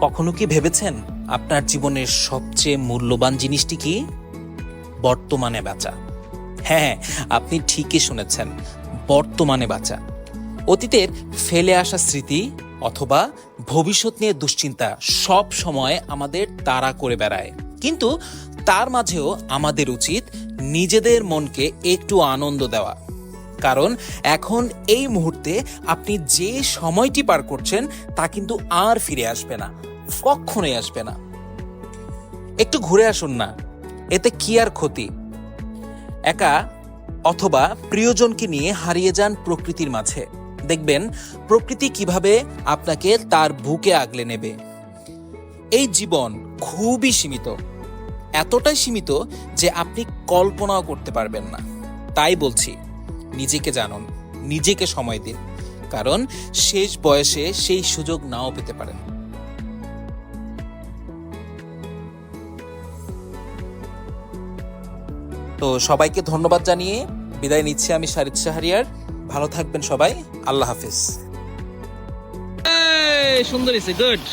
কখনো কি ভেবেছেন আপনার জীবনের সবচেয়ে মূল্যবান জিনিসটি কি? বর্তমানে বাঁচা। হ্যাঁ, আপনি ঠিকই শুনেছেন, বর্তমানে বাঁচা। অতীতের ফেলে আসা স্মৃতি অথবা ভবিষ্যৎ নিয়ে দুশ্চিন্তা সব সময় আমাদের তাড়া করে বেড়ায়, কিন্তু তার মাঝেও আমাদের উচিত নিজেদের মনকে একটু আনন্দ দেওয়া। কারণ এখন এই মুহূর্তে আপনি যে সময়টি পার করছেন তা কিন্তু আর ফিরে আসবে না, কখনোই আসবে না। একটু ঘুরে আসুন না, এতে কি আর ক্ষতি? একা অথবা প্রিয়জনকে নিয়ে হারিয়ে যান প্রকৃতির মাঝে, দেখবেন প্রকৃতি কিভাবে আপনাকে তার বুকে আগলে নেবে। এই জীবন খুবই সীমিত, এতটাই সীমিত যে আপনি কল্পনাও করতে পারবেন না। তাই বলছি, নিজেকে জানুন, নিজেকে সময় দিন, কারণ শেষ বয়সে সেই সুযোগ নাও পেতে পারেন। তো সবাইকে ধন্যবাদ জানিয়ে বিদায় নিচ্ছি আমি, শারিদ শাহরিয়ার। ভালো থাকবেন সবাই, আল্লাহ হাফিজ। সুন্দর, গুড।